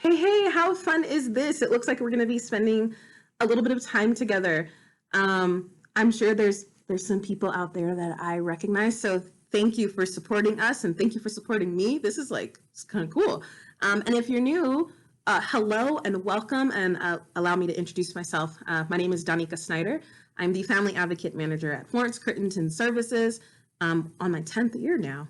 Hey, how fun is this? It looks like we're going to be spending a little bit of time together. I'm sure there's some people out there that I recognize. So thank you for supporting us and thank you for supporting me. This is it's kind of cool. And if you're new, hello and welcome, and allow me to introduce myself. My name is Donica Snyder. I'm the Family Advocate Manager at Florence, Crittenton Services, on my 10th year now.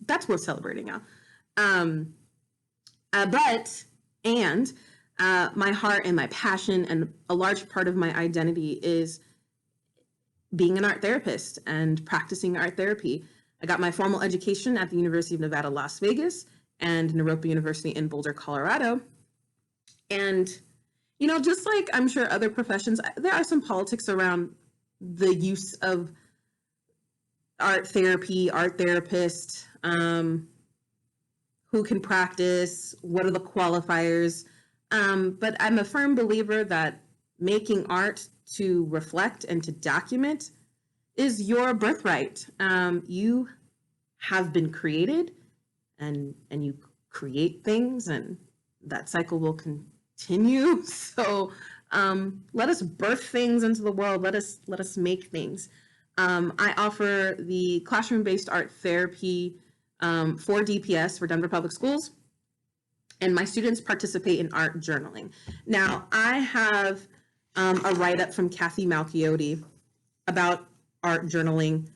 That's worth celebrating now. My heart and my passion and a large part of my identity is being an art therapist and practicing art therapy. I got my formal education at the University of Nevada, Las Vegas, and Naropa University in Boulder, Colorado. And, just like I'm sure other professions, there are some politics around the use of art therapy, art therapist, who can practice, what are the qualifiers. But I'm a firm believer that making art to reflect and to document is your birthright. You have been created and you create things, and that cycle will continue. So let us birth things into the world. Let us make things. I offer the classroom-based art therapy for DPS, for Denver Public Schools, and my students participate in art journaling. Now, I have a write-up from Kathy Malchiotti about art journaling.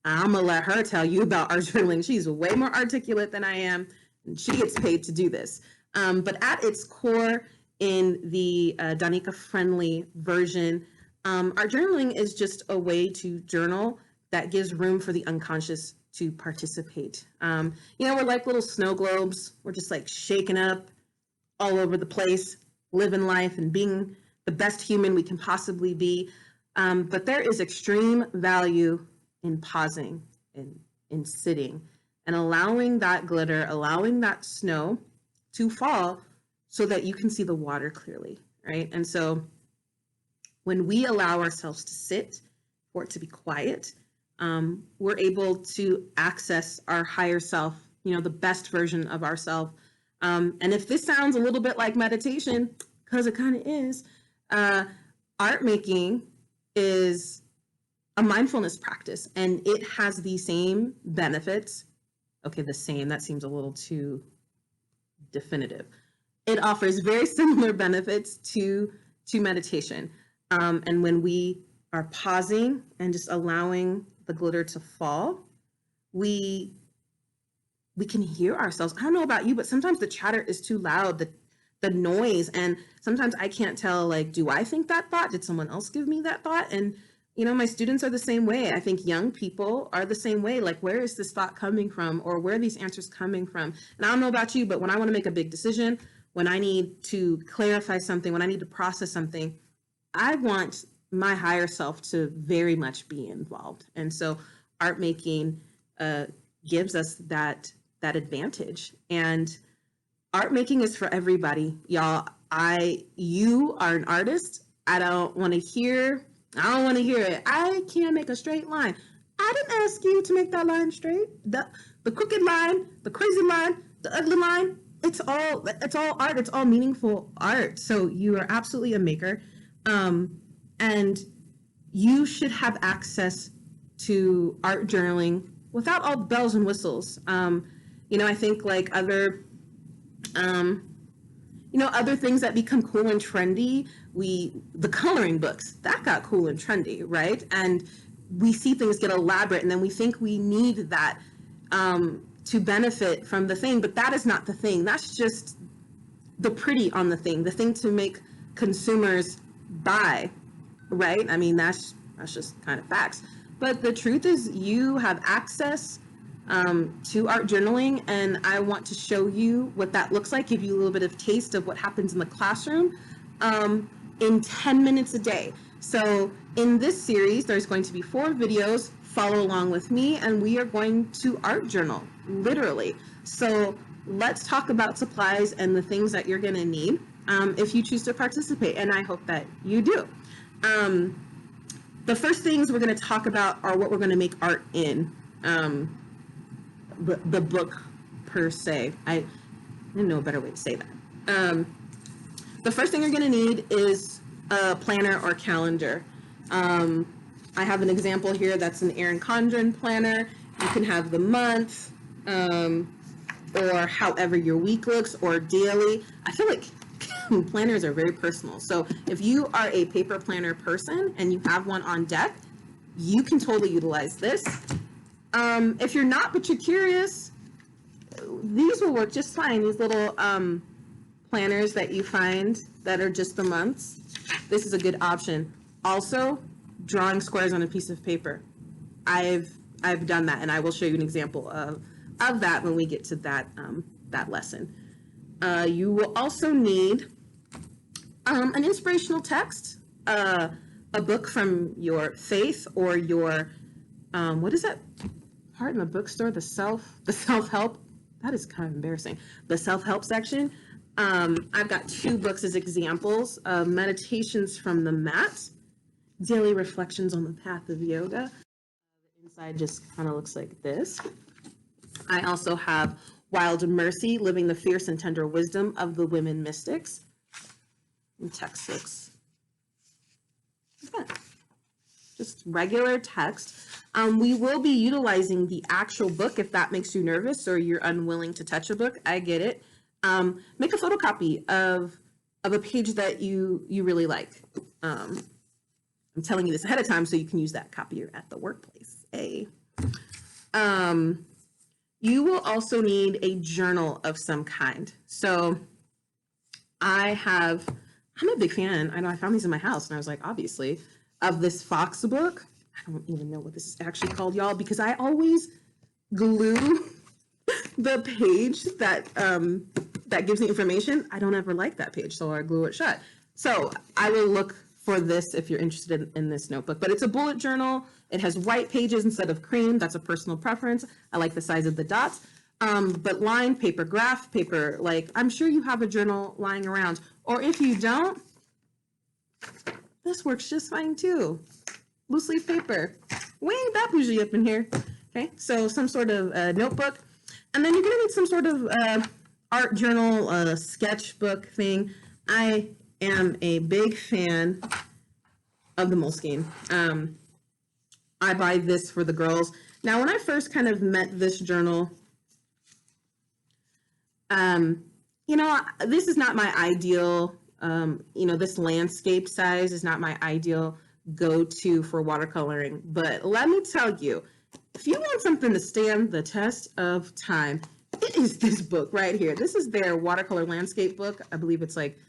I'm gonna let her tell you about art journaling. She's way more articulate than I am, and she gets paid to do this. But at its core, in the Donica-friendly version, art journaling is just a way to journal that gives room for the unconscious to participate. We're like little snow globes. We're just shaking up all over the place, living life and being the best human we can possibly be. But there is extreme value in pausing, in sitting, and allowing that glitter, allowing that snow to fall so that you can see the water clearly, right? And so when we allow ourselves to sit, for it to be quiet, we're able to access our higher self, the best version of ourself. And if this sounds a little bit like meditation, because it kind of is, art making is a mindfulness practice, and it has the same benefits. Okay, the same, that seems a little too definitive. It offers very similar benefits to meditation. And when we are pausing and just allowing the glitter to fall, we can hear ourselves. I don't know about you, but sometimes the chatter is too loud, the noise, and sometimes I can't tell, do I think that thought? Did someone else give me that thought? And my students are the same way. I think young people are the same way. Where is this thought coming from, or where are these answers coming from? And I don't know about you, but when I want to make a big decision, when I need to clarify something, when I need to process something, I want my higher self to very much be involved. And so art making gives us that advantage. And art making is for everybody, y'all. You are an artist. I don't want to hear it. I can't make a straight line. I didn't ask you to make that line straight. The crooked line, the crazy line, the ugly line, it's all art. It's all meaningful art. So you are absolutely a maker. And you should have access to art journaling without all the bells and whistles. I think other things that become cool and trendy, the coloring books, that got cool and trendy, right? And we see things get elaborate, and then we think we need that to benefit from the thing, but that is not the thing. That's just the pretty on the thing to make consumers buy, right? I mean, that's just kind of facts. But the truth is, you have access to art journaling, and I want to show you what that looks like, give you a little bit of taste of what happens in the classroom in 10 minutes a day. So in this series, there's going to be 4 videos. Follow along with me, and we are going to art journal, literally. So let's talk about supplies and the things that you're going to need if you choose to participate, and I hope that you do. The first things we're going to talk about are what we're going to make art in. The book per se. I didn't know a better way to say that. The first thing you're going to need is a planner or calendar. I have an example here that's an Erin Condren planner. You can have the month, or however your week looks, or daily. I feel like planners are very personal. So if you are a paper planner person and you have one on deck, you can totally utilize this. If you're not, but you're curious, these will work just fine. These little planners that you find that are just the months. This is a good option. Also, drawing squares on a piece of paper. I've done that, and I will show you an example of that when we get to that that lesson. You will also need an inspirational text, a book from your faith or your what is that part in the bookstore? The self-help. That is kind of embarrassing. The self-help section. I've got 2 books as examples: Meditations from the Mat, Daily Reflections on the Path of Yoga. The inside just kind of looks like this. I also have Wild Mercy, Living the Fierce and Tender Wisdom of the Women Mystics. And text looks like that. Just regular text. We will be utilizing the actual book if that makes you nervous or you're unwilling to touch a book. I get it. Make a photocopy of a page that you really like. I'm telling you this ahead of time so you can use that copier at the workplace. You will also need a journal of some kind. So I'm a big fan. I know I found these in my house and I was like, obviously, of this Fox book. I don't even know what this is actually called, y'all, because I always glue the page that that gives the information. I don't ever like that page, so I glue it shut. So I will look for this if you're interested in this notebook. But it's a bullet journal. It has white pages instead of cream. That's a personal preference. I like the size of the dots. But lined paper, graph paper, like I'm sure you have a journal lying around. Or if you don't, this works just fine too. Loose leaf paper. We ain't that bougie up in here. Okay, so some sort of notebook. And then you're gonna need some sort of art journal, sketchbook thing. I am a big fan of the Moleskine. I buy this for the girls. Now, when I first kind of met this journal, this is not my ideal, this landscape size is not my ideal go-to for watercoloring. But let me tell you, if you want something to stand the test of time, it is this book right here. This is their watercolor landscape book. I believe it's like,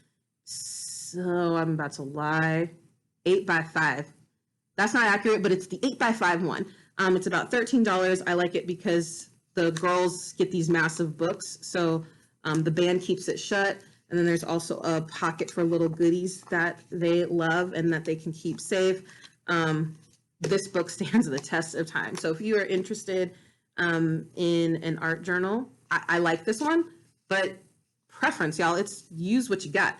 so I'm about to lie, 8x5. That's not accurate, but it's the 8x5 one. It's about $13. I like it because the girls get these massive books. So the band keeps it shut. And then there's also a pocket for little goodies that they love and that they can keep safe. This book stands the test of time. So if you are interested in an art journal, I like this one, but preference, y'all, it's use what you got.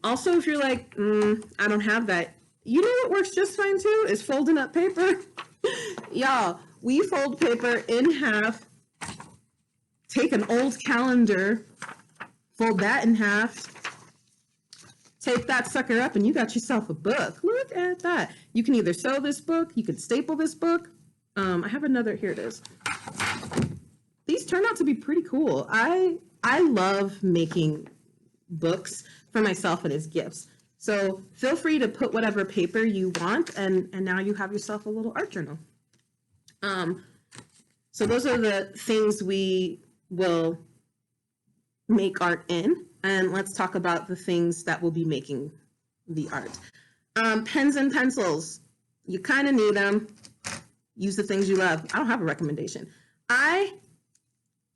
Also, if you're like, I don't have that, you know what works just fine too is folding up paper. Y'all, we fold paper in half, take an old calendar, fold that in half, take that sucker up, and you got yourself a book. Look at that. You can either sew this book, you can staple this book. I have another, here it is. These turn out to be pretty cool. I love making books for myself and as gifts. So feel free to put whatever paper you want, and now you have yourself a little art journal. So those are the things we will make art in, and let's talk about the things that will be making the art. Pens and pencils, you kind of need them. Use the things you love. I don't have a recommendation. I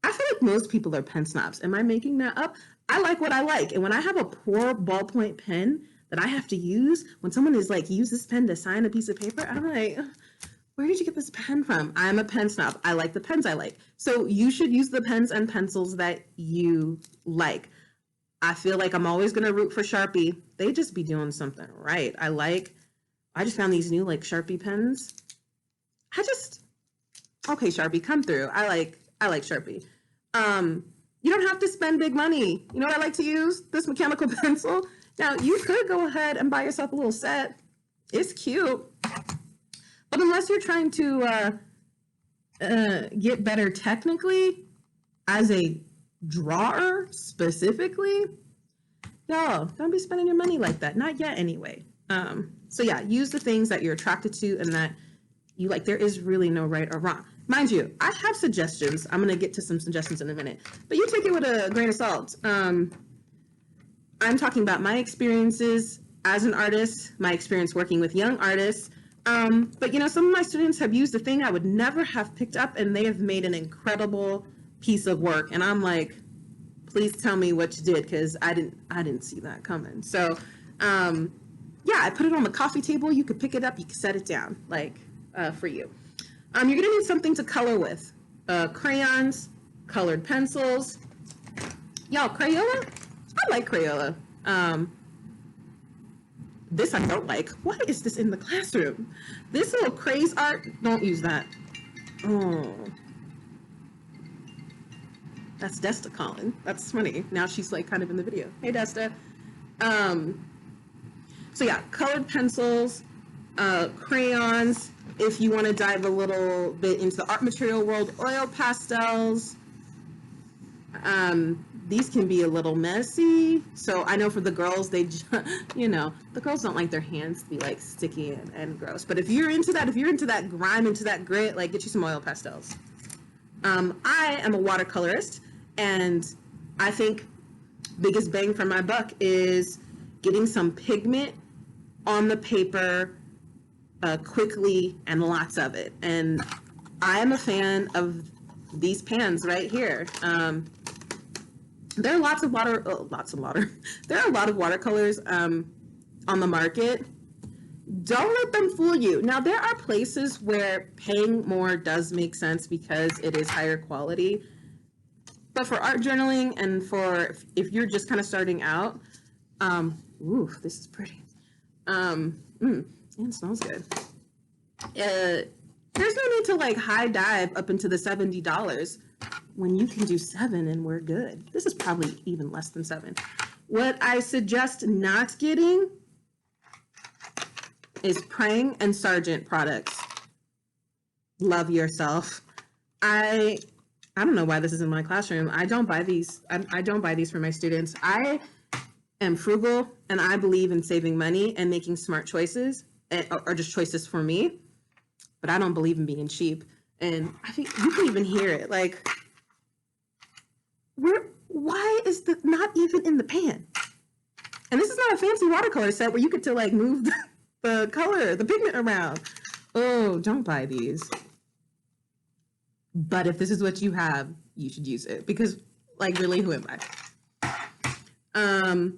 feel like most people are pen snobs. Am I making that up? I like what I like, and when I have a poor ballpoint pen that I have to use, when someone is like, use this pen to sign a piece of paper, I'm like, where did you get this pen from? I'm a pen snob. I like the pens I like. So you should use the pens and pencils that you like. I feel like I'm always going to root for Sharpie. They just be doing something right. I just found these new like Sharpie pens. Okay, Sharpie, come through. I like Sharpie. You don't have to spend big money. You know what I like to use? This mechanical pencil. Now, you could go ahead and buy yourself a little set. It's cute. But unless you're trying to get better technically, as a drawer specifically, y'all, don't be spending your money like that. Not yet, anyway. So yeah, use the things that you're attracted to and that you like. There is really no right or wrong. Mind you, I have suggestions. I'm going to get to some suggestions in a minute, but you take it with a grain of salt. I'm talking about my experiences as an artist, my experience working with young artists. But you know, some of my students have used a thing I would never have picked up, and they have made an incredible piece of work. And I'm like, please tell me what you did, because I didn't see that coming. So yeah, I put it on the coffee table. You could pick it up, you could set it down, like for you. You're gonna need something to color with. Crayons, colored pencils. Y'all, Crayola? I like Crayola. This I don't like. Why is this in the classroom? This little craze art, don't use that. Oh. That's Desta calling. That's funny. Now she's like kind of in the video. Hey, Desta. So yeah, colored pencils, crayons. If you want to dive a little bit into the art material world, oil pastels. These can be a little messy. So I know for the girls, you know, the girls don't like their hands to be like sticky and gross. But if you're into that grime, into that grit, like get you some oil pastels. I am a watercolorist, and I think biggest bang for my buck is getting some pigment on the paper quickly and lots of it. And I am a fan of these pans right here. There are lots of water. There are a lot of watercolors on the market. Don't let them fool you. Now, there are places where paying more does make sense because it is higher quality. But for art journaling and for if you're just kind of starting out, ooh, this is pretty. It smells good. There's no need to like high dive up into the $70 when you can do $7 and we're good. This is probably even less than $7. What I suggest not getting is Prang and Sargent products. Love yourself. I don't know why this is in my classroom. I don't buy these. I don't buy these for my students. I am frugal, and I believe in saving money and making smart choices, or just choices for me. But I don't believe in being cheap. And I think you can even hear it. Like, why is the not even in the pan? And this is not a fancy watercolor set where you get to like move the color, the pigment around. Oh, don't buy these. But if this is what you have, you should use it, because like really, who am I?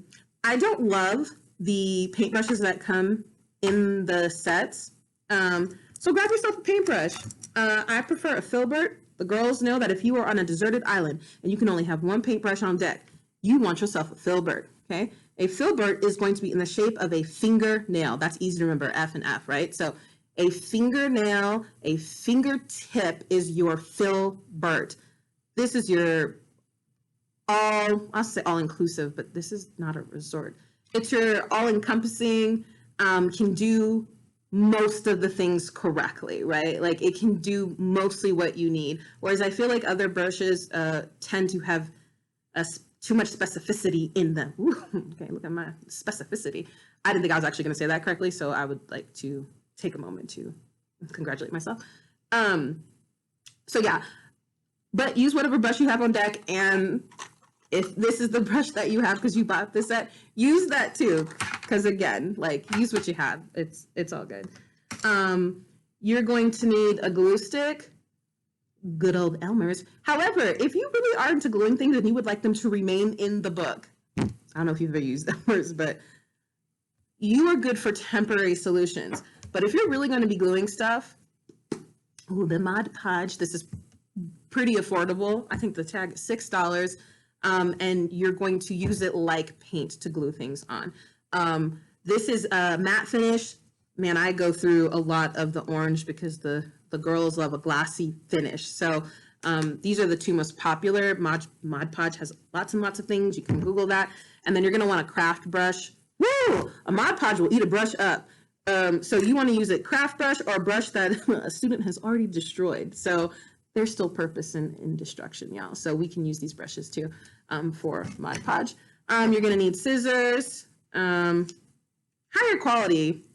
I don't love the paintbrushes that come in the sets. So grab yourself a paintbrush. I prefer a filbert. The girls know that if you are on a deserted island and you can only have one paintbrush on deck, you want yourself a filbert, okay? A filbert is going to be in the shape of a fingernail. That's easy to remember, F and F, right? So a fingernail, a fingertip is your filbert. This is your I'll say all-inclusive, but this is not a resort. It's your all-encompassing, can do most of the things correctly, right? Like it can do mostly what you need. Whereas I feel like other brushes tend to have too much specificity in them. Ooh, okay, look at my specificity. I didn't think I was actually going to say that correctly, so I would like to take a moment to congratulate myself. So yeah, but use whatever brush you have on deck, and if this is the brush that you have because you bought this set, use that too. Because again, like use what you have. It's all good. You're going to need a glue stick, good old Elmer's. However, if you really are into gluing things and you would like them to remain in the book, I don't know if you've ever used Elmer's, but you are good for temporary solutions. But if you're really going to be gluing stuff, ooh, the Mod Podge, this is pretty affordable. I think the tag is $6. And you're going to use it like paint to glue things on. This is a matte finish. Man, I go through a lot of the orange because the girls love a glossy finish. So These are the two most popular. Mod Podge has lots and lots of things. You can Google that. And then you're going to want a craft brush. Woo! A Mod Podge will eat a brush up. So you want to use a craft brush or a brush that a student has already destroyed. So there's still purpose in destruction, y'all. So we can use these brushes too for Mod Podge. You're going to need scissors. Higher quality.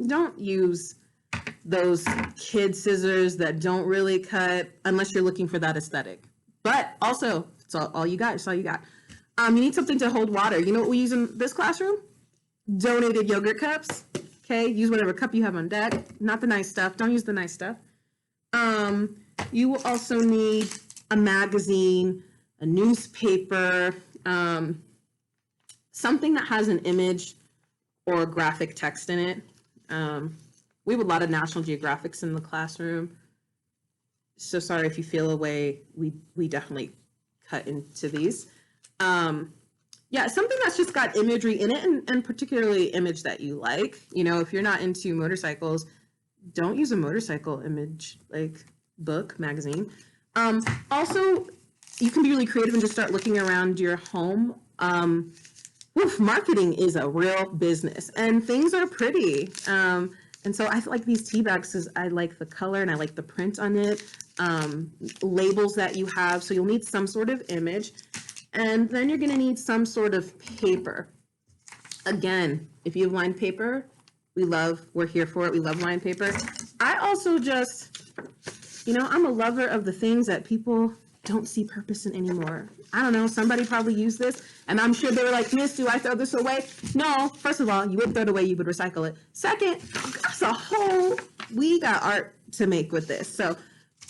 Don't use those kid scissors that don't really cut unless you're looking for that aesthetic. But also, it's all you got. It's all you got. You need something to hold water. You know what we use in this classroom? Donated yogurt cups. Okay, use whatever cup you have on deck. Not the nice stuff. Don't use the nice stuff. You will also need a magazine, a newspaper, something that has an image or graphic text in it. We have a lot of National Geographics in the classroom. So sorry if you feel away. We definitely cut into these. Yeah, something that's just got imagery in it, and particularly image that you like. You know, if you're not into motorcycles, don't use a motorcycle image, like book, magazine. Also, you can be really creative and just start looking around your home. Marketing is a real business, and things are pretty. And so I like these tea bags because I like the color and I like the print on it. Labels that you have, so you'll need some sort of image. And then you're gonna need some sort of paper. Again, if you have lined paper, we're here for it. We love lined paper. I also just, I'm a lover of the things that people don't see purpose in anymore. I don't know, somebody probably used this, and I'm sure they were like, Miss, do I throw this away? No, first of all, you wouldn't throw it away, you would recycle it. Second, we got art to make with this. So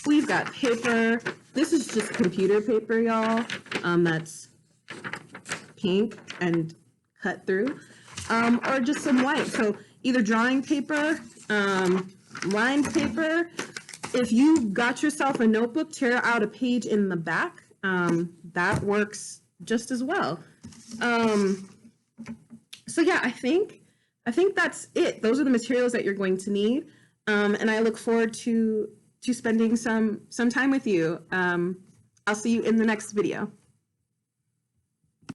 we've got paper. This is just computer paper, y'all. That's pink and cut through, or just some white. So either drawing paper, lined paper. If you got yourself a notebook, tear out a page in the back. That works just as well. So yeah, I think that's it. Those are the materials that you're going to need. And I look forward to spending some time with you. I'll see you in the next video.